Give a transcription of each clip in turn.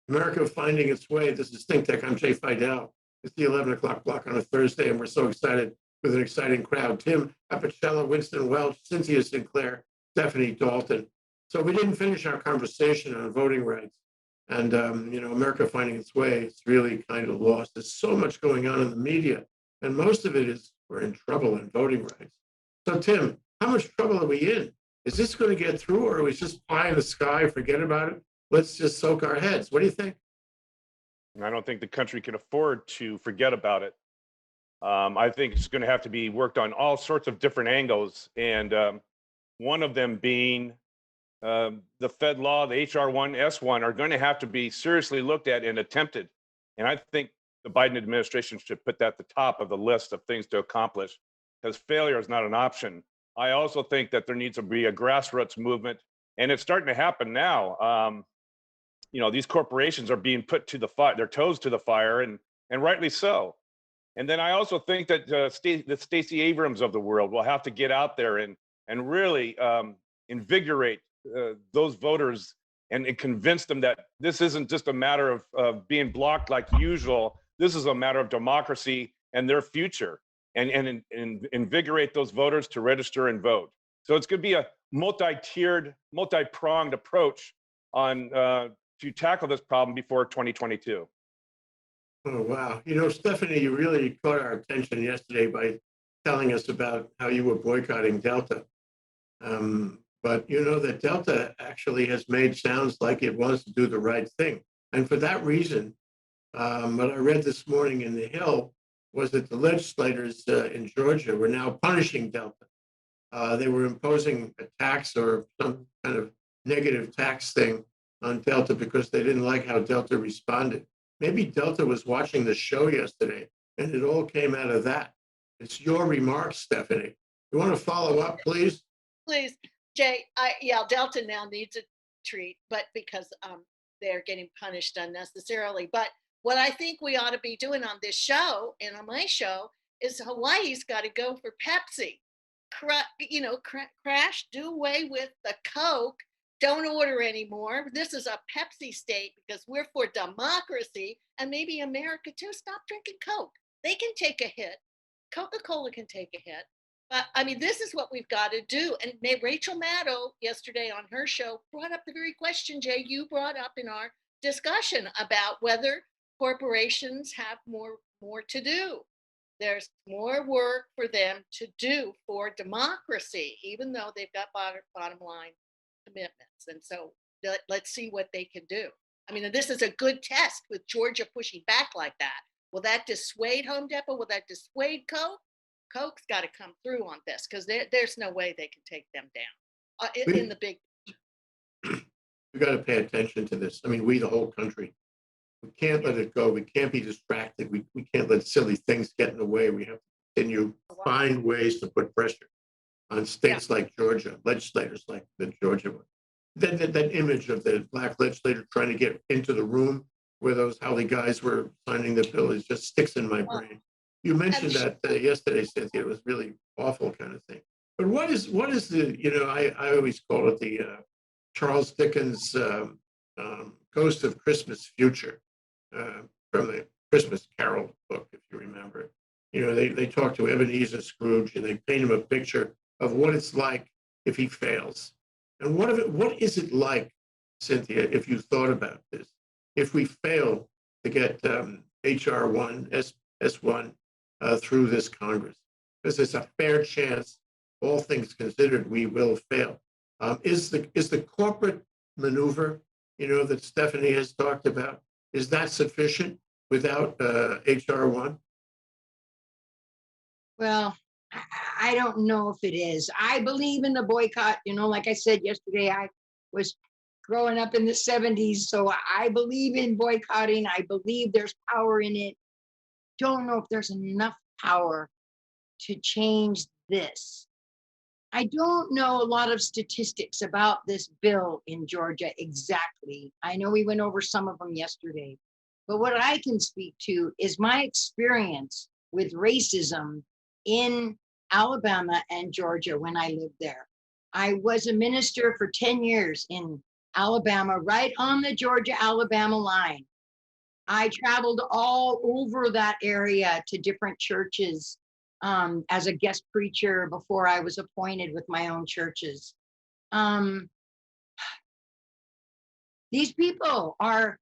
America Finding Its Way. This is Think Tech. I'm Jay Fidell. It's the 11 o'clock block on a Thursday, and we're so excited with an exciting crowd. Tim Apicella, Winston Welch, Cynthia Sinclair, Stephanie Dalton. So we didn't finish our conversation on voting rights. And, America Finding Its Way, it's really kind of lost. There's so much going on in the media, and most of it is we're in trouble in voting rights. So, Tim, how much trouble are we in? Is this going to get through, or are we just pie in the sky, forget about it? Let's just soak our heads. What do you think? I don't think the country can afford to forget about it. I think it's going to have to be worked on all sorts of different angles, and one of them being the Fed law, the HR1, S1, are going to have to be seriously looked at and attempted. And I think the Biden administration should put that at the top of the list of things to accomplish, because failure is not an option. I also think that there needs to be a grassroots movement, and it's starting to happen now. These corporations are being put to the fire, their toes to the fire, and rightly so. And then I also think that the Stacey Abrams of the world will have to get out there and really invigorate those voters and convince them that this isn't just a matter of being blocked like usual. This is a matter of democracy and their future, and invigorate those voters to register and vote. So it's going to be a multi-tiered, multi-pronged approach on to tackle this problem before 2022. Oh, wow. Stephanie, you really caught our attention yesterday by telling us about how you were boycotting Delta. But you know that Delta actually has made sounds like it wants to do the right thing. And for that reason, what I read this morning in The Hill was that the legislators in Georgia were now punishing Delta. They were imposing a tax or some kind of negative tax thing on Delta because they didn't like how Delta responded. Maybe Delta was watching the show yesterday and it all came out of that. It's your remarks, Stephanie. You want to follow up, please? Please, Jay. Delta now needs a treat, but because they're getting punished unnecessarily. But what I think we ought to be doing on this show and on my show is Hawaii's got to go for Pepsi. Crash, do away with the Coke. Don't order anymore. This is a Pepsi state because we're for democracy, and maybe America too. Stop drinking Coke. They can take a hit. Coca-Cola can take a hit. But this is what we've got to do. And Rachel Maddow yesterday on her show brought up the very question, Jay, you brought up in our discussion about whether corporations have more to do. There's more work for them to do for democracy, even though they've got bottom line commitments. And so let's see what they can do. This is a good test with Georgia pushing back like that. Will that dissuade Home Depot? Will that dissuade Coke? Coke's got to come through on this because there's no way they can take them down in the big. We got to pay attention to this. We, the whole country, we can't let it go. We can't be distracted. We can't let silly things get in the way. We have to continue to find ways to put pressure on states like Georgia, legislators like the Georgia one. That image of the black legislator trying to get into the room where those Howley guys were signing the bill is just sticks in my brain. You mentioned that yesterday, Cynthia. It was really awful kind of thing. But what is the, I always call it the Charles Dickens Ghost of Christmas Future from the Christmas Carol book, if you remember. They talk to Ebenezer Scrooge and they paint him a picture of what it's like if he fails. And what is it like, Cynthia, if you thought about this, if we fail to get HR1, S1 through this Congress? Because there's a fair chance, all things considered, we will fail. Is the corporate maneuver, that Stephanie has talked about, is that sufficient without HR1? Well, I don't know if it is. I believe in the boycott. Like I said yesterday, I was growing up in the 70s, so I believe in boycotting. I believe there's power in it. Don't know if there's enough power to change this. I don't know a lot of statistics about this bill in Georgia exactly. I know we went over some of them yesterday, but what I can speak to is my experience with racism in Alabama and Georgia when I lived there. I was a minister for 10 years in Alabama, right on the Georgia-Alabama line. I traveled all over that area to different churches as a guest preacher before I was appointed with my own churches. These people are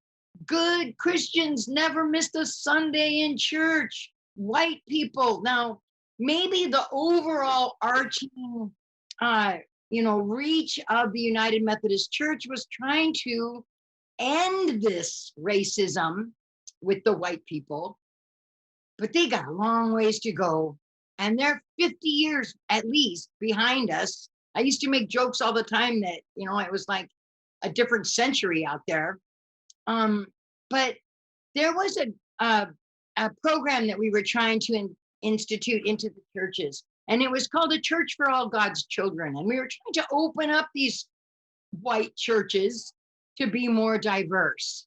good Christians, never missed a Sunday in church, white people. Now, maybe the overall arching, reach of the United Methodist Church was trying to end this racism with the white people, but they got a long ways to go. And they're 50 years at least behind us. I used to make jokes all the time that, it was like a different century out there. But there was a program that we were trying to institute into the churches, and it was called a Church for All God's Children. And we were trying to open up these white churches to be more diverse.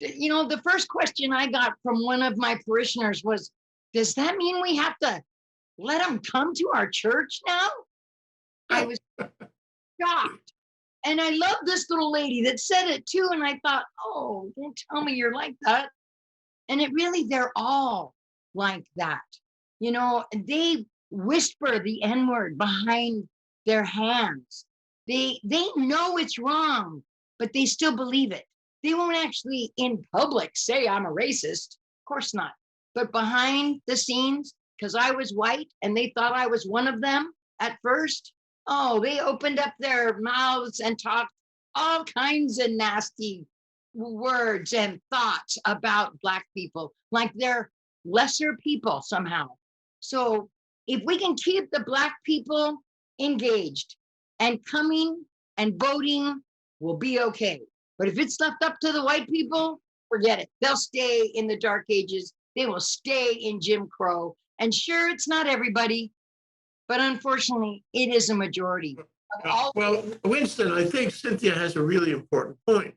The first question I got from one of my parishioners was, does that mean we have to let them come to our church now? I was shocked. And I love this little lady that said it too. And I thought, oh, don't tell me you're like that. And they're all like that. They whisper the N-word behind their hands. They know it's wrong, but they still believe it. They won't actually in public say I'm a racist. Of course not. But behind the scenes, because I was white and they thought I was one of them at first, oh, they opened up their mouths and talked all kinds of nasty words and thoughts about Black people, like they're lesser people somehow. So if we can keep the Black people engaged and coming and voting, we'll be okay. But if it's left up to the white people, forget it. They'll stay in the dark ages. They will stay in Jim Crow. And sure, it's not everybody, but unfortunately, it is a majority. Well, Winston, I think Cynthia has a really important point,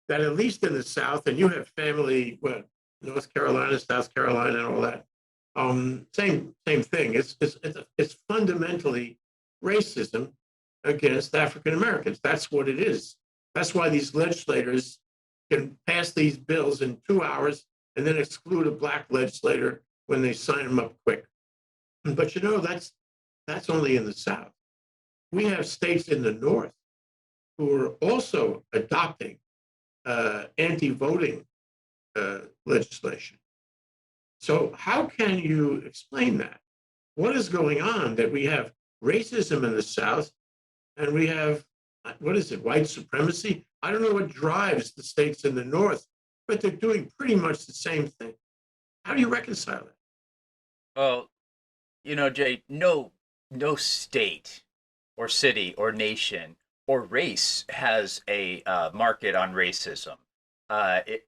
that at least in the South, and you have family, North Carolina, South Carolina, and all that, same thing. It's fundamentally racism against African Americans. That's what it is. That's why these legislators can pass these bills in 2 hours and then exclude a Black legislator when they sign them up quick. But that's only in the South. We have states in the North who are also adopting anti-voting legislation. So how can you explain that? What is going on that we have racism in the South and we have, white supremacy? I don't know what drives the states in the North, but they're doing pretty much the same thing. How do you reconcile that? Well, Jay, no state or city or nation or race has a market on racism.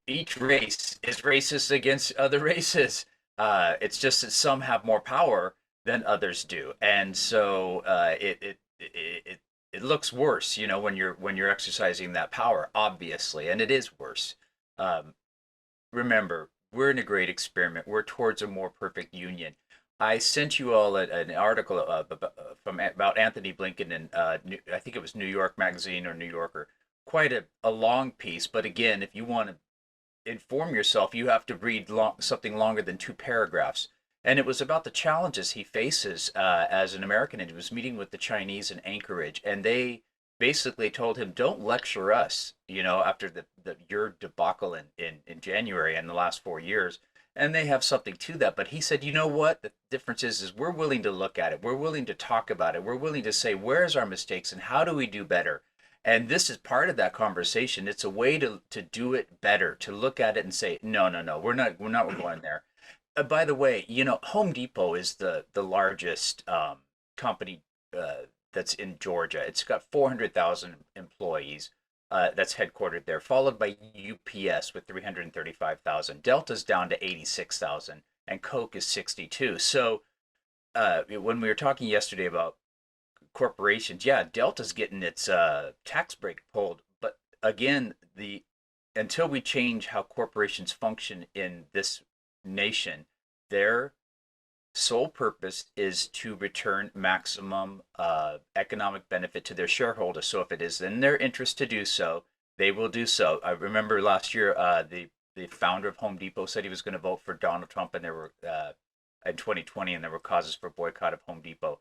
Each race is racist against other races. It's just that some have more power than others do, and so it looks worse, when you're exercising that power, obviously, and it is worse. Remember, we're in a great experiment. We're towards a more perfect union. I sent you all an article about Anthony Blinken in I think it was New York Magazine or New Yorker. Quite a long piece, but again, if you want to inform yourself, you have to read something longer than 2 paragraphs. And it was about the challenges he faces as an American. And he was meeting with the Chinese in Anchorage, and they basically told him, "Don't lecture us," after your debacle in January and the last 4 years. And they have something to that. But he said, you know what? The difference is we're willing to look at it. We're willing to talk about it. We're willing to say, where's our mistakes and how do we do better? And this is part of that conversation. It's a way to do it better, to look at it and say, no, we're not going there. By the way, Home Depot is the largest company that's in Georgia. It's got 400,000 employees. That's headquartered there, followed by UPS with 335,000. Delta's down to 86,000, and Coke is 62. So when we were talking yesterday about corporations, yeah, Delta's getting its tax break pulled. But again, until we change how corporations function in this nation, they're sole purpose is to return maximum economic benefit to their shareholders. So if it is in their interest to do so, they will do so. I remember last year, the founder of Home Depot said he was going to vote for Donald Trump, and there were in 2020, and there were causes for boycott of Home Depot.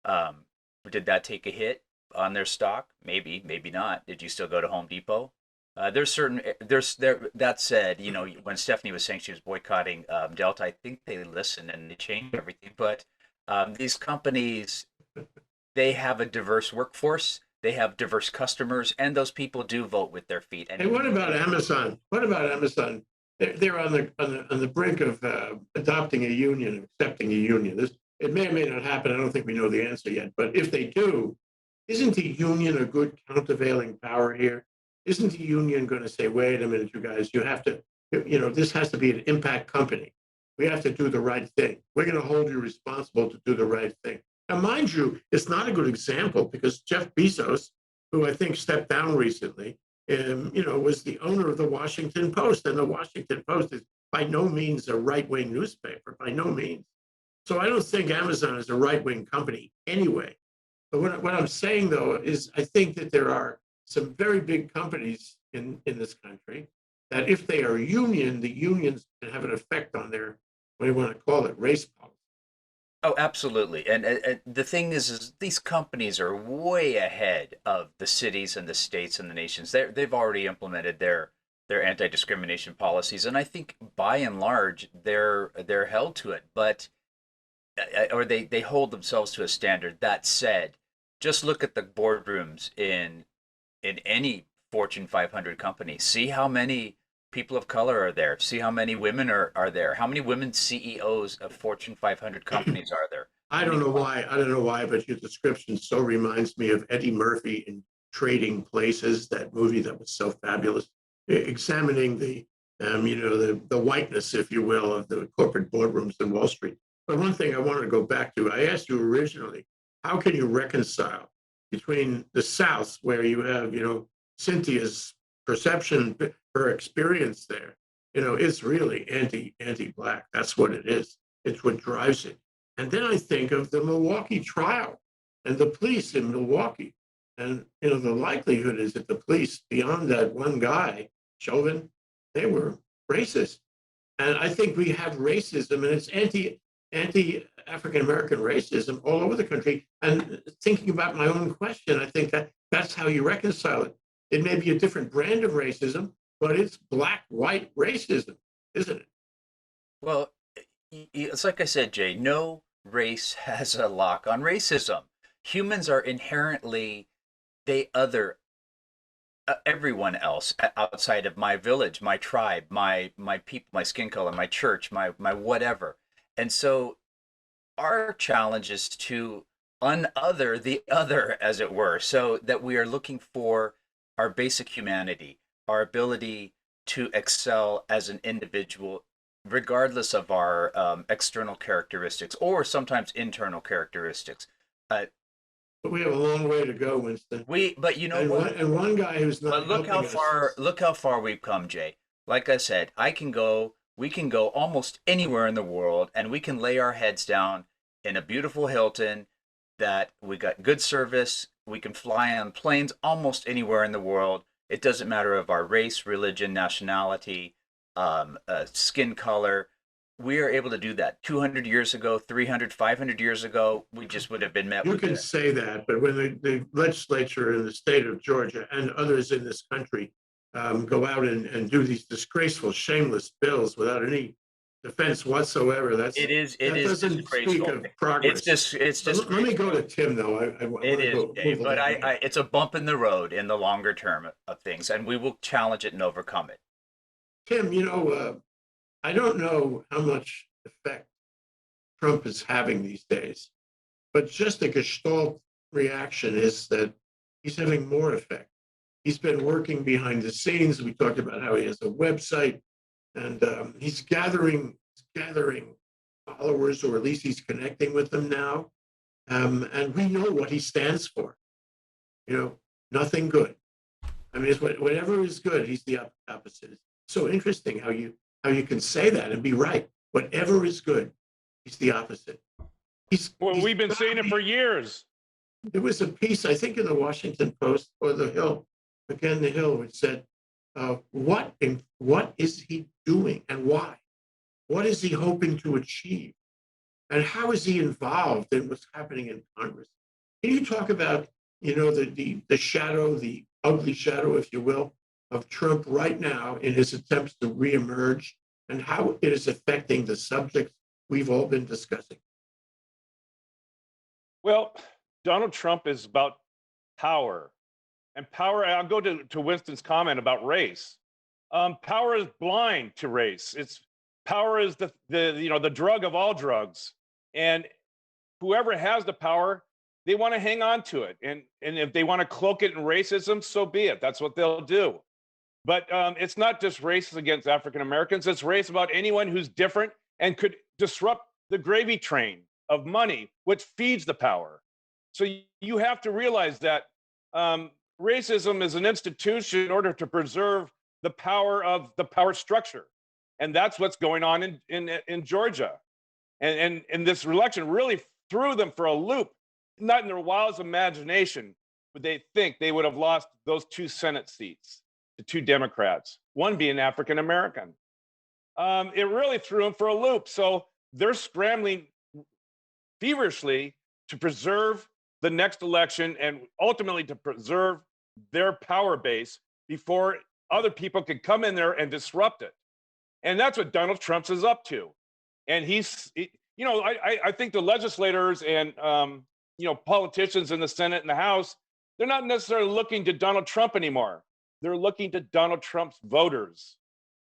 Um, did that take a hit on their stock? Maybe, maybe not. Did you still go to Home Depot? There's certain there's there. That said, you know, when Stephanie was saying she was boycotting Delta, I think they listened and they changed everything. But these companies, they have a diverse workforce, they have diverse customers, and those people do vote with their feet. And Hey, what about Amazon? What about Amazon? They're on the brink of adopting a union, accepting a union. It may or may not happen. I don't think we know the answer yet. But if they do, isn't the union a good countervailing power here? Isn't the union going to say, wait a minute, you guys, you have to, this has to be an impact company. We have to do the right thing. We're going to hold you responsible to do the right thing. Now, mind you, it's not a good example because Jeff Bezos, who I think stepped down recently, was the owner of the Washington Post. And the Washington Post is by no means a right-wing newspaper, by no means. So I don't think Amazon is a right-wing company anyway. But what I'm saying, though, is I think that there are some very big companies in this country that if they are union, the unions can have an effect on their, what do you want to call it, race policy. Oh, absolutely. And the thing is these companies are way ahead of the cities and the states and the nations. They've already implemented their anti-discrimination policies, and I think by and large they're held to it. But or they hold themselves to a standard. That said, just look at the boardrooms in any Fortune 500 company. See how many people of color are there. See how many women are there. How many women CEOs of Fortune 500 companies are there? I don't know why, but your description so reminds me of Eddie Murphy in Trading Places, that movie that was so fabulous, examining the whiteness, if you will, of the corporate boardrooms in Wall Street. But one thing I wanted to go back to, I asked you originally, how can you reconcile between the South, where you have, Cynthia's perception, her experience there, it's really anti-Black. That's what it is. It's what drives it. And then I think of the Milwaukee trial and the police in Milwaukee. And, the likelihood is that the police, beyond that one guy, Chauvin, they were racist. And I think we have racism, and it's anti-African-American racism all over the country. And thinking about my own question, I think that's how you reconcile it. It may be a different brand of racism, but it's black-white racism, isn't it? Well, it's like I said, Jay, no race has a lock on racism. Humans are inherently, they other everyone else outside of my village, my tribe, my people, my skin color, my church, my whatever. And so our challenge is to unother the other, as it were, so that we are looking for our basic humanity, our ability to excel as an individual, regardless of our external characteristics or sometimes internal characteristics. But we have a long way to go, Winston. But you know what? And one guy who's not. But look how far we've come, Jay. Like I said, we can go almost anywhere in the world, and we can lay our heads down in a beautiful Hilton. That we got good service. We can fly on planes almost anywhere in the world. It doesn't matter of our race, religion, nationality, skin color. We are able to do that. 200 years ago, 300, 500 years ago, we just would have been met You with can say that, but when the legislature in the state of Georgia and others in this country go out and do these disgraceful, shameless bills without any defense whatsoever, that doesn't speak of progress. It's just. Let me go to Tim, though. It is, Dave, but it's a bump in the road in the longer term of things, and we will challenge it and overcome it. Tim, I don't know how much effect Trump is having these days, but just the Gestalt reaction is that he's having more effect. He's been working behind the scenes. We talked about how he has a website, and he's gathering followers, or at least he's connecting with them now. And we know what he stands for. Nothing good. I mean, it's whatever is good, he's the opposite. It's so interesting how you can say that and be right. Whatever is good. He's the opposite. Well, we've been saying it for years. There was a piece, I think, in the Washington Post or the Hill, again, the Hill, which said, what is he doing and why? What is he hoping to achieve? And how is he involved in what's happening in Congress? Can you talk about, the shadow, the ugly shadow, if you will, of Trump right now in his attempts to reemerge and how it is affecting the subjects we've all been discussing? Well, Donald Trump is about power. And power, I'll go to Winston's comment about race. Power is blind to race. Power is the drug of all drugs. And whoever has the power, they want to hang on to it. And if they want to cloak it in racism, so be it. That's what they'll do. But it's not just race against African Americans. It's race about anyone who's different and could disrupt the gravy train of money, which feeds the power. So you have to realize that racism is an institution in order to preserve the power of the power structure. And that's what's going on in Georgia. And this election really threw them for a loop. Not in their wildest imagination would they think they would have lost those 2 Senate seats to 2 Democrats, one being African American. It really threw them for a loop. So they're scrambling feverishly to preserve the next election and ultimately to preserve their power base before other people can come in there and disrupt it. And that's what Donald Trump is up to. And I think the legislators and politicians in the Senate and the House, they're not necessarily looking to Donald Trump anymore. They're looking to Donald Trump's voters.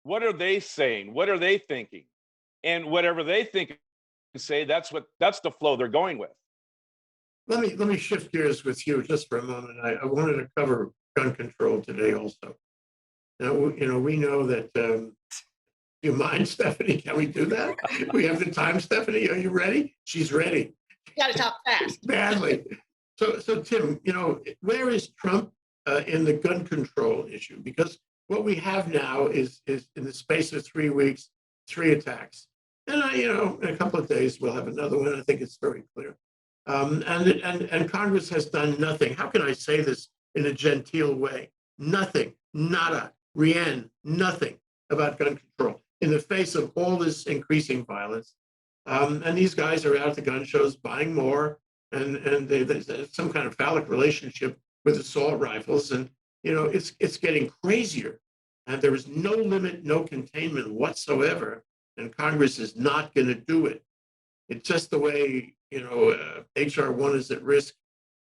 What are they saying? What are they thinking? And whatever they think and say, that's the flow they're going with. Let me shift gears with you just for a moment. I wanted to cover gun control today also. Now, we know that, do you mind, Stephanie? Can we do that? We have the time, Stephanie. Are you ready? She's ready. You got to talk fast. Badly. So Tim, where is Trump in the gun control issue? Because what we have now is in the space of 3 weeks, 3 attacks. And in a couple of days, we'll have another one. I think it's very clear. And Congress has done nothing. How can I say this in a genteel way? Nothing, nada, rien, nothing about gun control in the face of all this increasing violence. And these guys are out at the gun shows buying more, and there's some kind of phallic relationship with assault rifles. And, it's getting crazier. And there is no limit, no containment whatsoever. And Congress is not going to do it. It's just the way, HR 1 is at risk.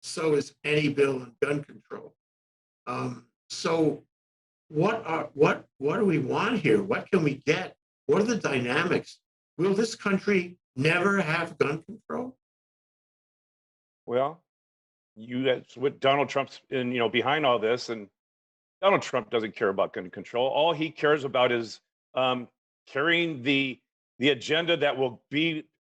So is any bill on gun control. So what do we want here? What can we get? What are the dynamics? Will this country never have gun control? Well, that's what Donald Trump's behind all this, and Donald Trump doesn't care about gun control. All he cares about is carrying the agenda that will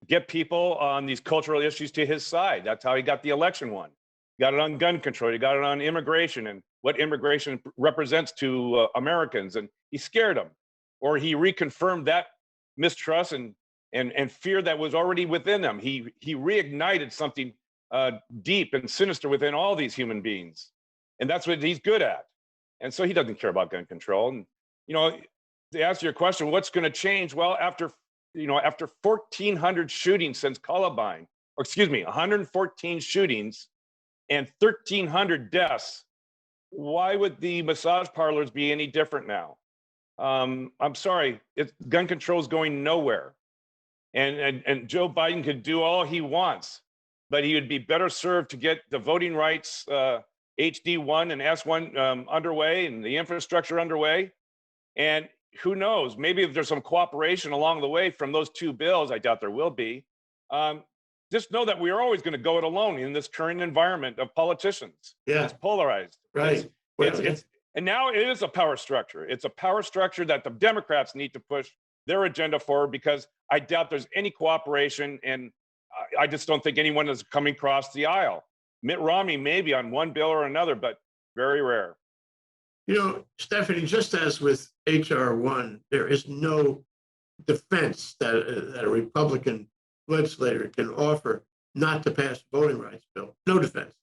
get people on these cultural issues to his side. That's how he got the election won. He got it on gun control. He got it on immigration and what immigration represents to Americans, and he scared them, or he reconfirmed that mistrust and fear that was already within them. He reignited something deep and sinister within all these human beings, and that's what he's good at. And so he doesn't care about gun control. And to answer your question, what's going to change? Well, after 1,400 shootings since Columbine, 114 shootings and 1,300 deaths, why would the massage parlors be any different now? I'm sorry, gun control is going nowhere. And Joe Biden could do all he wants, but he would be better served to get the voting rights HD1 and S1 underway and the infrastructure underway. And who knows, maybe if there's some cooperation along the way from those 2 bills, I doubt there will be. Just know that we are always going to go it alone in this current environment of politicians. Yeah. It's polarized. Right. And now it is a power structure. It's a power structure that the Democrats need to push their agenda forward, because I doubt there's any cooperation, and I just don't think anyone is coming across the aisle. Mitt Romney maybe on one bill or another, but very rare. Stephanie, just as with HR 1, there is no defense that a Republican legislator can offer not to pass a voting rights bill. No defense.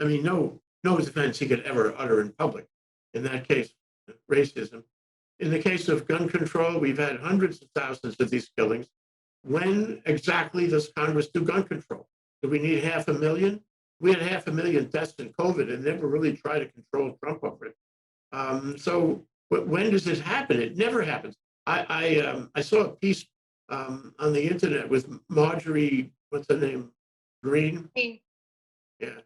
I mean, no defense he could ever utter in public. In that case, racism. In the case of gun control, we've had hundreds of thousands of these killings. When exactly does Congress do gun control? Do we need 500,000? We had 500,000 deaths in COVID and never really tried to control Trump over it. So when does this happen? It never happens. I saw a piece on the internet with Marjorie, what's her name? Green? Yeah.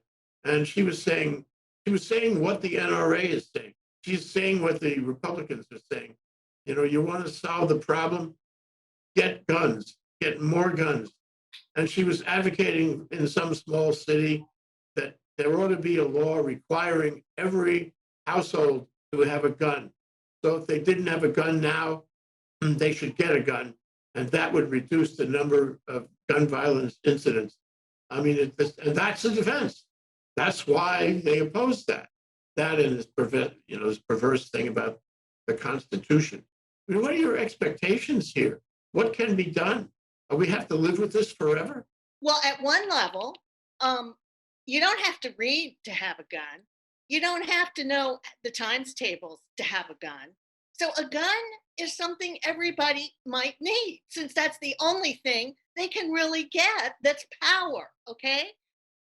And she was saying what the NRA is saying. She's saying what the Republicans are saying. You know, you want to solve the problem? Get guns, get more guns. And she was advocating in some small city that there ought to be a law requiring every household to have a gun. So if they didn't have a gun now, they should get a gun. And that would reduce the number of gun violence incidents. I mean, and that's the defense. That's why they oppose that. That and this perverse thing about the Constitution. I mean, what are your expectations here? What can be done? We have to live with this forever? Well, at one level, you don't have to read to have a gun. You don't have to know the times tables to have a gun. So a gun is something everybody might need, since that's the only thing they can really get that's power, okay?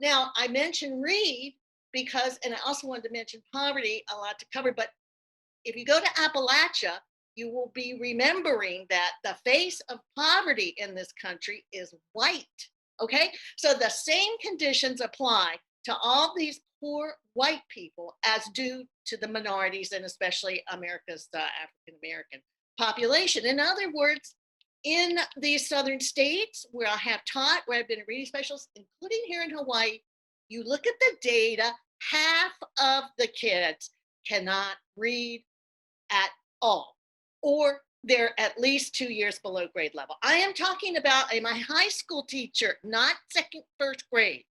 Now, I mentioned read because, and I also wanted to mention poverty, a lot to cover, but if you go to Appalachia, you will be remembering that the face of poverty in this country is white, okay? So the same conditions apply to all these poor white people as do to the minorities and especially America's African-American population. In other words, in these southern states where I have taught, where I've been a reading specialist, including here in Hawaii, you look at the data, half of the kids cannot read at all, or they're at least 2 years below grade level. I am talking about my high school teacher, not first grade.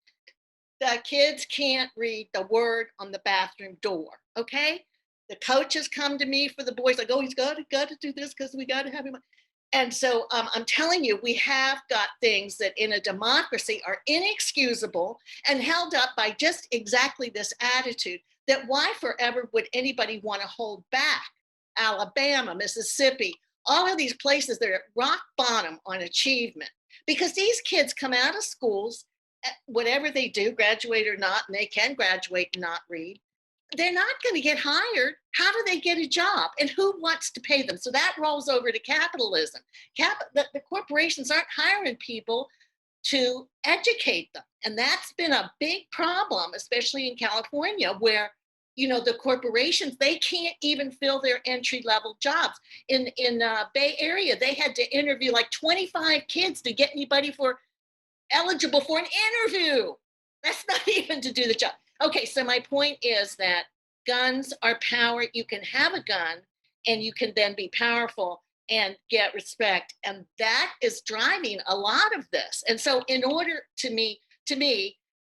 The kids can't read the word on the bathroom door, okay? The coaches come to me for the boys, like, oh, he's got to do this because we got to have him. And so I'm telling you, we have got things that in a democracy are inexcusable and held up by just exactly this attitude that why forever would anybody want to hold back? Alabama, Mississippi, all of these places that are at rock bottom on achievement, because these kids come out of schools, whatever they do, graduate or not, and they can graduate and not read, they're not going to get hired. How do they get a job? And who wants to pay them? So that rolls over to capitalism. The corporations aren't hiring people to educate them. And that's been a big problem, especially in California, where the corporations, they can't even fill their entry-level jobs. In Bay Area, they had to interview like 25 kids to get anybody eligible for an interview. That's not even to do the job. Okay, so my point is that guns are power. You can have a gun and you can then be powerful and get respect. And that is driving a lot of this. And so in order to me,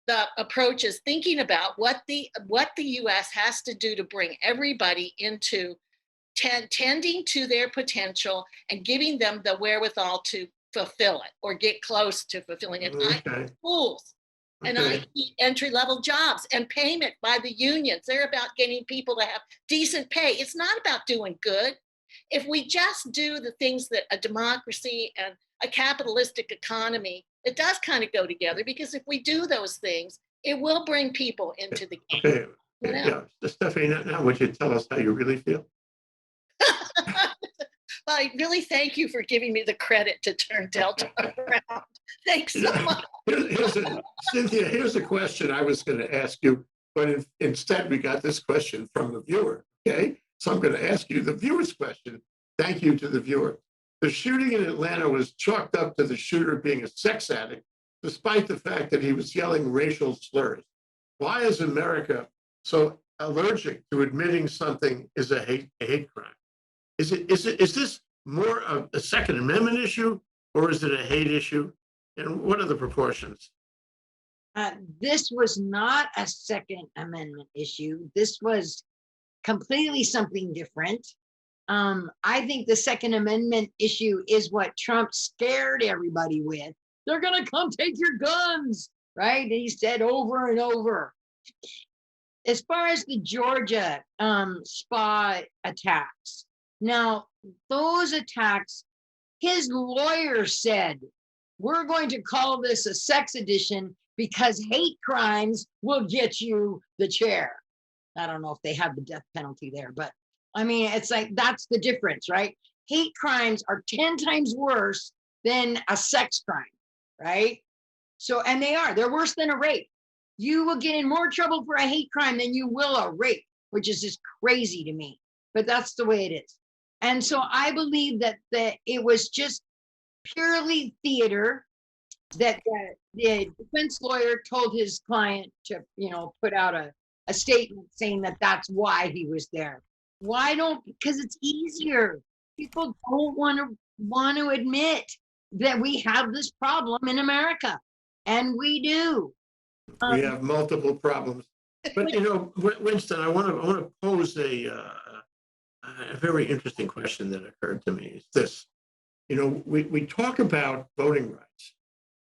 the approach is thinking about what the US has to do to bring everybody into tending to their potential and giving them the wherewithal to fulfill it or get close to fulfilling it. Okay. I need schools and I need entry-level jobs and payment by the unions. They're about getting people to have decent pay. It's not about doing good. If we just do the things that a democracy and a capitalistic economy, it does kind of go together, because if we do those things, it will bring people into the game. Okay. Yeah. So Stephanie, now would you tell us how you really feel? I really thank you for giving me the credit to turn Delta around. Thanks so much. Cynthia, here's a question I was going to ask you, but instead we got this question from the viewer. Okay, so I'm going to ask you the viewer's question. Thank you to the viewer. The shooting in Atlanta was chalked up to the shooter being a sex addict, despite the fact that he was yelling racial slurs. Why is America so allergic to admitting something is a hate crime? Is this more of a Second Amendment issue, or is it a hate issue? And what are the proportions? This was not a Second Amendment issue. This was completely something different. I think the Second Amendment issue is what Trump scared everybody with, They're going to come take your guns, right? And he said over and over. As far as the Georgia spa attacks, now those attacks, his lawyer said, we're going to call this a sex edition because hate crimes will get you the chair. I don't know if they have the death penalty there, but I mean, it's like, that's the difference, right? Hate crimes are 10 times worse than a sex crime, right? So, and they're worse than a rape. You will get in more trouble for a hate crime than you will a rape, which is just crazy to me, but that's the way it is. And so I believe that it was just purely theater, that the defense lawyer told his client to, put out a statement saying that that's why he was there. Because it's easier. People don't want to admit that we have this problem in America, and we do. We have multiple problems. But, Winston, I want to pose a very interesting question that occurred to me. Is this, we talk about voting rights.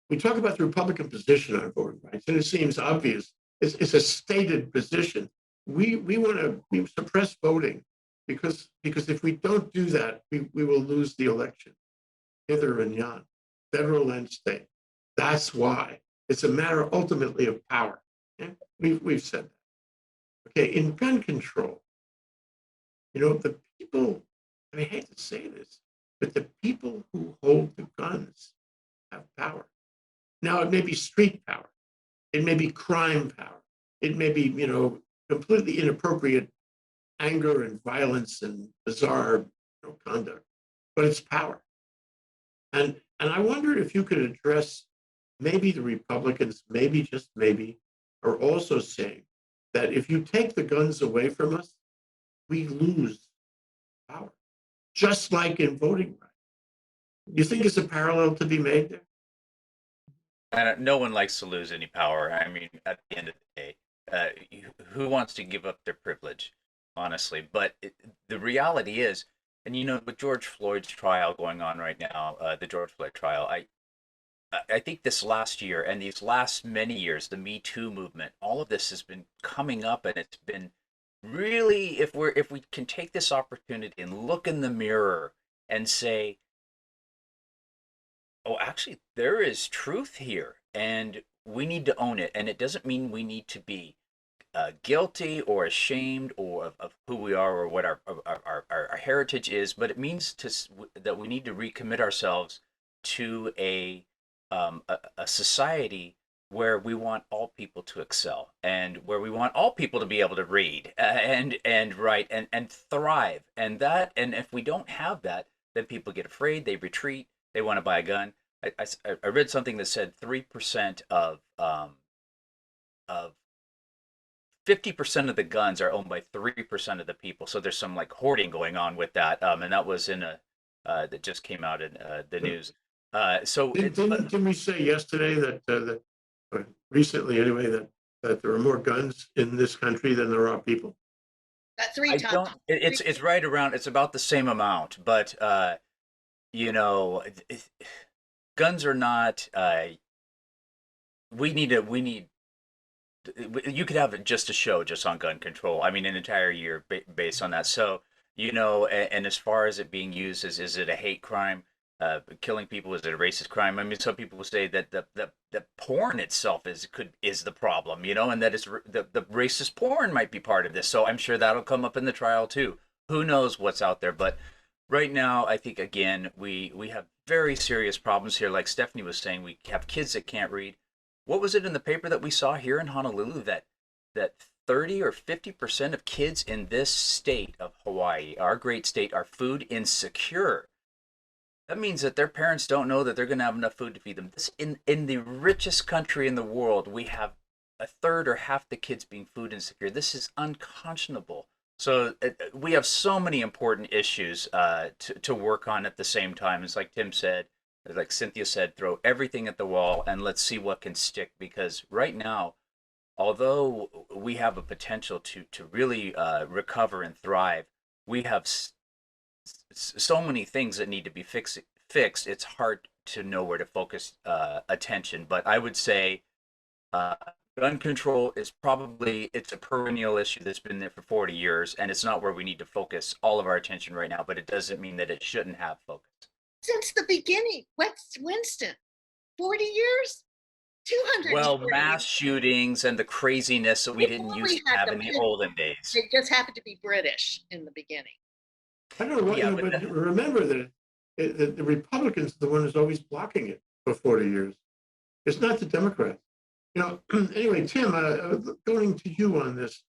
We talk about the Republican position on voting rights, and it seems obvious. It's a stated position. We want to suppress voting because if we don't do that, we will lose the election, hither and yon, federal and state. That's why. It's a matter ultimately of power. Yeah? We've said that. Okay, in gun control, the people, I hate to say this, but the people who hold the guns have power. Now, it may be street power. It may be crime power. It may be, completely inappropriate anger and violence and bizarre conduct, but it's power. And I wonder if you could address, maybe the Republicans, maybe just maybe, are also saying that if you take the guns away from us, we lose power, just like in voting rights. You think it's a parallel to be made there? And no one likes to lose any power. I mean, at the end of the day, who wants to give up their privilege, honestly? But the reality is, and with George Floyd's trial going on right now, the George Floyd trial, I think this last year and these last many years, the Me Too movement, all of this has been coming up, and it's been really, if we can take this opportunity and look in the mirror and say, oh, actually, there is truth here, and we need to own it. And it doesn't mean we need to be guilty or ashamed or of who we are or what our heritage is, but it means that we need to recommit ourselves to a society where we want all people to excel, and where we want all people to be able to read and write and thrive. And if we don't have that, then people get afraid, they retreat, they want to buy a gun. I read something that said 3% of 50% of the guns are owned by 3% of the people. So there's some like hoarding going on with that, and that was in that just came out in the news. So didn't we say yesterday that recently anyway that there are more guns in this country than there are people? That three times. It's right around. It's about the same amount, but guns are not. We need. You could have just a show just on gun control. I mean, an entire year based on that. So and as far as it being used, is it a hate crime? Killing people, is it a racist crime? I mean, some people will say that the porn itself is the problem, and that is the racist porn might be part of this. So I'm sure that'll come up in the trial too. Who knows what's out there? But right now, I think again we have very serious problems here. Like Stephanie was saying, we have kids that can't read. What was it in the paper that we saw here in Honolulu that 30 or 50% of kids in this state of Hawaii, our great state, are food insecure? That means that their parents don't know that they're going to have enough food to feed them. This in the richest country in the world, we have a third or half the kids being food insecure. This is unconscionable. So we have so many important issues to work on at the same time. It's like Tim said, like Cynthia said, throw everything at the wall and let's see what can stick. Because right now, although we have a potential to really recover and thrive, we have so many things that need to be fixed. It's hard to know where to focus attention. But I would say uh, gun control is probably, it's a perennial issue that's been there for 40 years, and it's not where we need to focus all of our attention right now. But it doesn't mean that it shouldn't have focus. Since the beginning, West Winston, 40 years, 200 Well, years. mass shootings and the craziness that we Before didn't we used to had have the in the British. olden days. They just happened to be British in the beginning. I don't know what, Yeah, you know, but but remember that the Republicans are the one who's always blocking it for 40 years. It's not the Democrats. You know, anyway, Tim, going to you on this,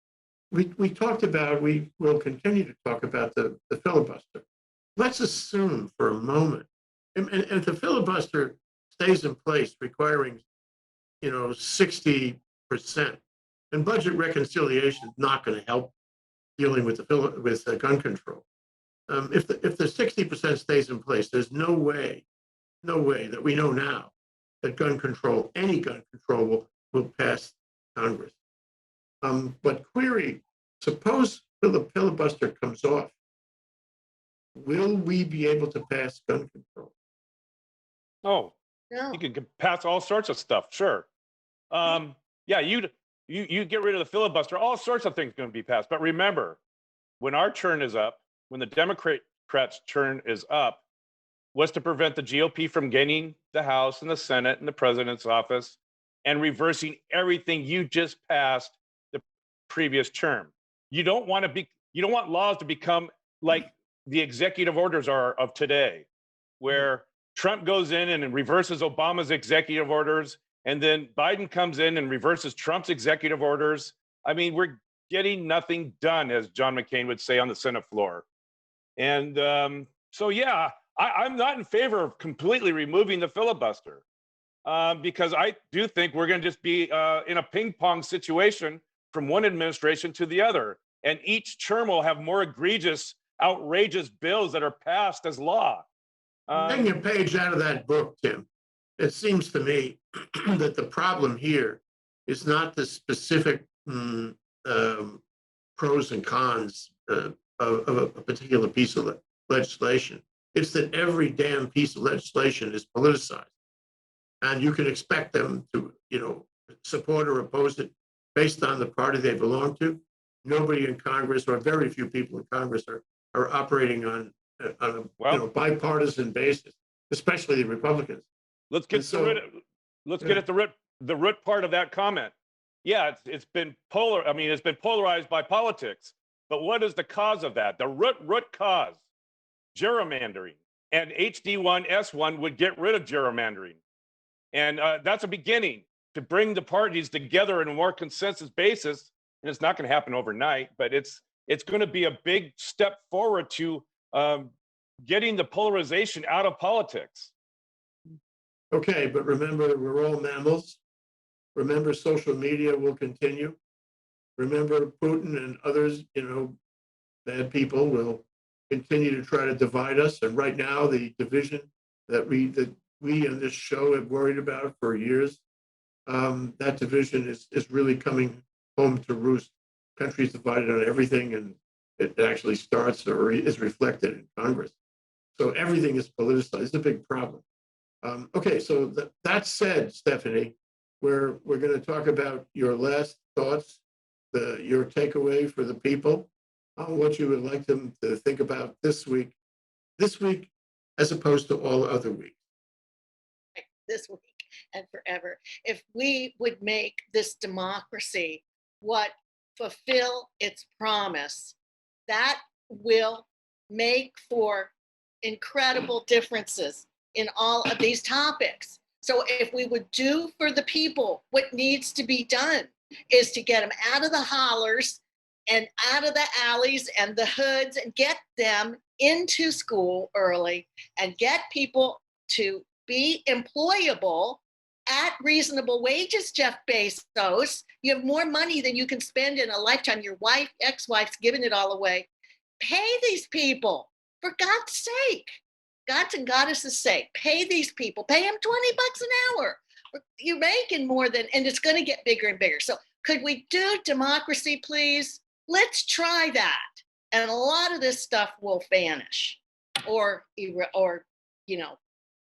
we talked about, we will continue to talk about the filibuster. Let's assume for a moment, and if the filibuster stays in place, requiring, 60%, and budget reconciliation is not going to help dealing with gun control. If the 60% stays in place, there's no way that we know now that any gun control will pass Congress. But query, suppose the filibuster comes off, will we be able to pass gun control? Oh, No. you can pass all sorts of stuff, sure. Yeah, you get rid of the filibuster, all sorts of things going to be passed. But remember, when our turn is up, when the Democrats' turn is up, was to prevent the GOP from gaining the House and the Senate and the president's office and reversing everything you just passed the previous term. You don't want laws to become like the executive orders are of today, where Trump goes in and reverses Obama's executive orders, and then Biden comes in and reverses Trump's executive orders. I mean, we're getting nothing done, as John McCain would say on the Senate floor. And so, yeah, I'm not in favor of completely removing the filibuster because I do think we're going to just be in a ping pong situation from one administration to the other. And each term will have more egregious, outrageous bills that are passed as law. Taking a page out of that book, Tim, it seems to me that the problem here is not the specific pros and cons of a particular piece of legislation. It's that every damn piece of legislation is politicized. And you can expect them to, support or oppose it based on the party they belong to. Nobody in Congress, or very few people in Congress, are operating on a bipartisan basis, especially the Republicans. Let's get at the root part of that comment. Yeah, it's been it's been polarized by politics. But what is the cause of that? The root cause, gerrymandering. And HD1S1 would get rid of gerrymandering. And that's a beginning to bring the parties together in a more consensus basis. And it's not going to happen overnight, but it's going to be a big step forward to getting the polarization out of politics. Okay, but remember, we're all mammals. Remember, social media will continue. Remember, Putin and others, bad people will continue to try to divide us. And right now, the division that we on this show have worried about for years, that division is really coming home to roost. Countries divided on everything, and it actually starts or is reflected in Congress. So everything is politicized. It's a big problem. Okay, so that said, Stephanie, we're going to talk about your last thoughts, your takeaway for the people, what you would like them to think about this week, as opposed to all other weeks. This week and forever. If we would make this democracy fulfill its promise, that will make for incredible differences in all of these topics. So if we would do for the people what needs to be done is to get them out of the hollers and out of the alleys and the hoods and get them into school early and get people to be employable at reasonable wages. Jeff Bezos, you have more money than you can spend in a lifetime. Your ex-wife's giving it all away. Pay these people, for God's sake. God's and goddesses' sake, pay these people, pay them $20 an hour. You're making more than, and it's going to get bigger and bigger. So could we do democracy, please? Let's try that. And a lot of this stuff will vanish. or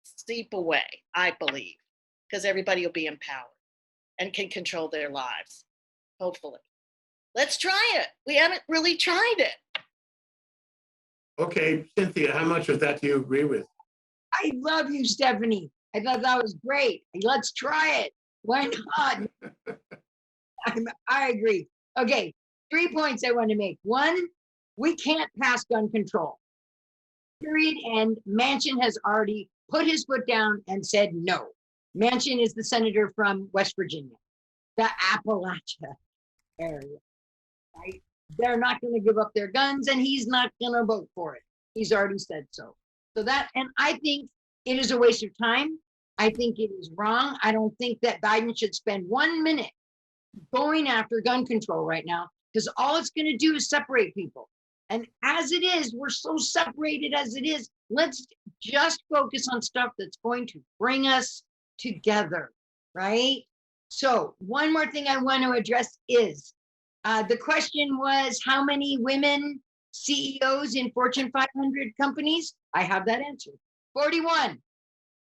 seep away, I believe, because everybody will be empowered and can control their lives, hopefully. Let's try it. We haven't really tried it. Okay, Cynthia, how much of that do you agree with? I love you, Stephanie. I thought that was great. Let's try it. Why not? I agree. Okay, 3 points I want to make. One, we can't pass gun control. Period. And Manchin has already put his foot down and said no. Manchin is the senator from West Virginia, the Appalachia area. Right? They're not going to give up their guns, and he's not going to vote for it. He's already said so. So that, and I think it is a waste of time. I think it is wrong. I don't think that Biden should spend 1 minute going after gun control right now, because all it's going to do is separate people. And as it is, we're so separated as it is. Let's just focus on stuff that's going to bring us together, right? So one more thing I want to address is, the question was, how many women CEOs in Fortune 500 companies? I have that answer. 41.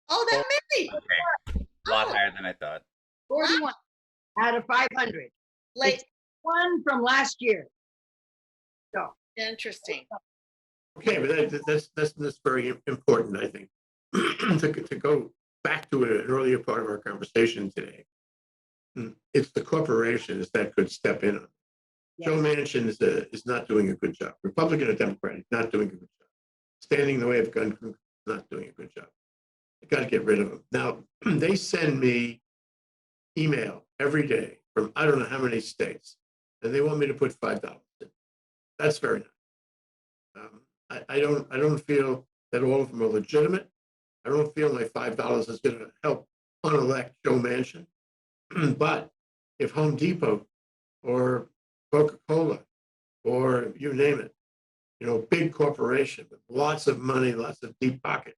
Oh, that many. Okay. A lot higher than I thought. 41 out of 500. Like, It's one from last year. So interesting. Okay, but that's very important, I think, to go back to an earlier part of our conversation today. It's the corporations that could step in. yes. Joe Manchin is not doing a good job. Republican or Democratic, not doing a good job. Standing in the way of gun control, not doing a good job. You got to get rid of them. Now, they send me email every day from I don't know how many states, and they want me to put $5 in. That's very nice. I don't feel that all of them are legitimate. I don't feel my $5 is going to help unelect Joe Manchin. But if Home Depot or Coca-Cola or you name it, big corporation with lots of money, lots of deep pocket,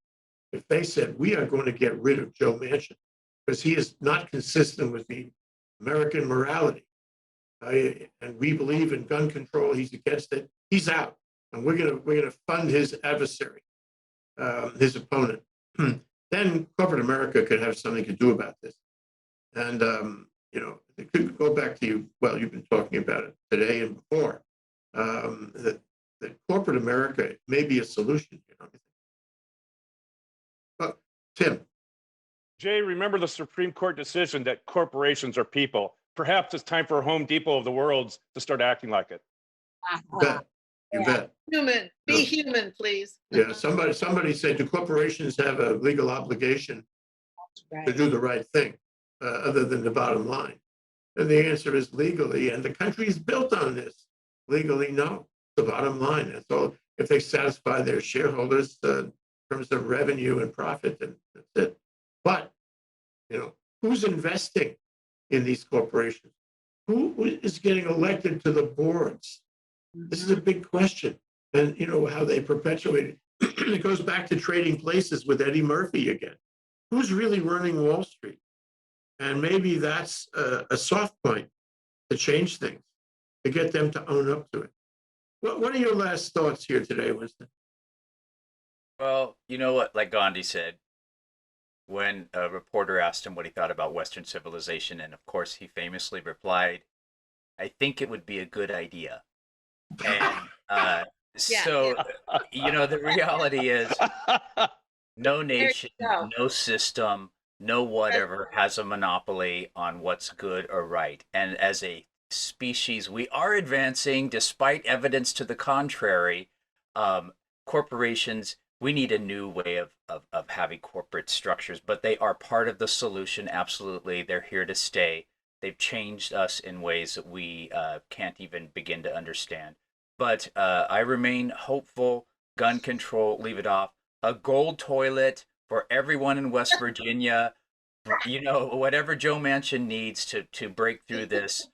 if they said, we are going to get rid of Joe Manchin because he is not consistent with the American morality, and we believe in gun control, he's against it, he's out. And we're gonna fund his adversary, his opponent. Then corporate America could have something to do about this. And it could go back to you. Well, you've been talking about it today and before. That corporate America may be a solution. But Tim, Jay, remember the Supreme Court decision that corporations are people. Perhaps it's time for Home Depot of the world to start acting like it. you bet. You bet. Human, be Yeah. human, please. Yeah. Somebody said, do corporations have a legal obligation to do the right thing, other than the bottom line? And the answer is legally, and the country is built on this. Legally, no. The bottom line. That's all. If they satisfy their shareholders in terms of revenue and profit, then that's it. But who's investing in these corporations? Who is getting elected to the boards? This is a big question. And how they perpetuate it. It goes back to Trading Places with Eddie Murphy again. Who's really running Wall Street? And maybe that's a soft point to change things, to get them to own up to it. What are your last thoughts here today, Winston? Well, you know what, like Gandhi said, when a reporter asked him what he thought about Western civilization, and of course he famously replied, I think it would be a good idea. And so, the reality is no nation, no system, no whatever has a monopoly on what's good or right. And as a species, we are advancing despite evidence to the contrary. Corporations, we need a new way of having corporate structures, but they are part of the solution. Absolutely. They're here to stay. They've changed us in ways that we can't even begin to understand. But I remain hopeful. Gun control, leave it off. A gold toilet for everyone in West Virginia. Whatever Joe Manchin needs to break through this.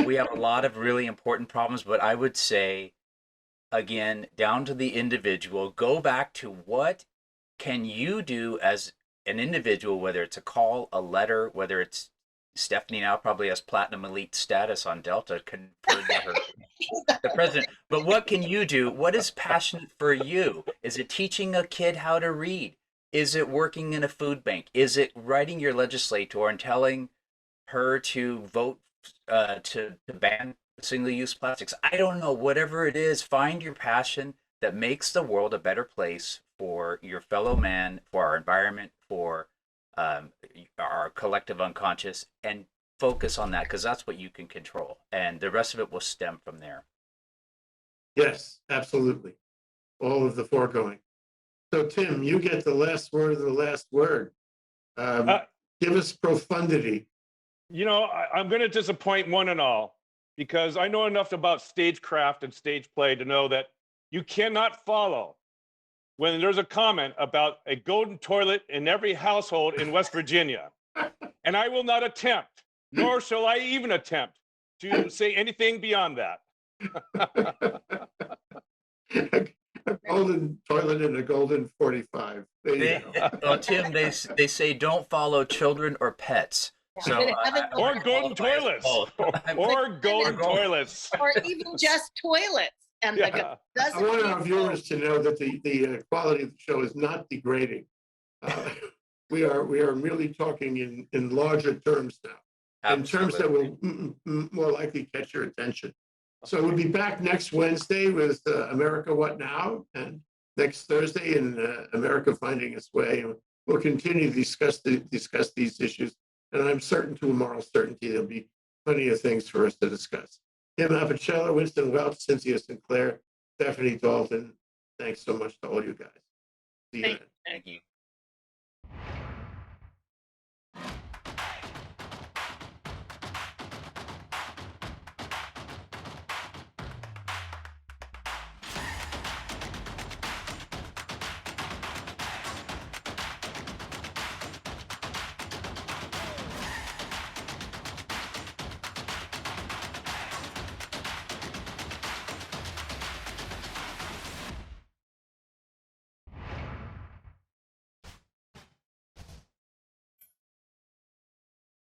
We have a lot of really important problems, but I would say, again, down to the individual, go back to what can you do as an individual, whether it's a call, a letter, whether it's Stephanie now probably has platinum elite status on Delta, conferred to her the president. But what can you do? What is passionate for you? Is it teaching a kid how to read? Is it working in a food bank? Is it writing your legislator and telling her to vote to ban single-use plastics? I don't know. Whatever it is, find your passion that makes the world a better place for your fellow man, for our environment, for our collective unconscious, and focus on that, because that's what you can control, and the rest of it will stem from there. Yes, absolutely. All of the foregoing. So Tim, you get the last word of the last word. Give us profundity. You know, I'm going to disappoint one and all, because I know enough about stagecraft and stage play to know that you cannot follow when there's a comment about a golden toilet in every household in West Virginia. And I will not attempt, nor shall I even attempt, to say anything beyond that. A golden toilet and a golden 45. There you go. Well, Tim, they say don't follow children or pets. So, or golden toilets. Or golden toilets. Or even just toilets. And Yeah. I want our viewers to know that the quality of the show is not degrading. We are really talking in larger terms now, in terms that will more likely catch your attention. So we'll be back next Wednesday with America What Now, and next Thursday in America Finding Its Way. And we'll continue to discuss these issues, and I'm certain to a moral certainty there'll be plenty of things for us to discuss. Tim Apicella, Winston Welch, Cynthia Sinclair, Stephanie Dalton. Thanks so much to all you guys. See you then. Thank you.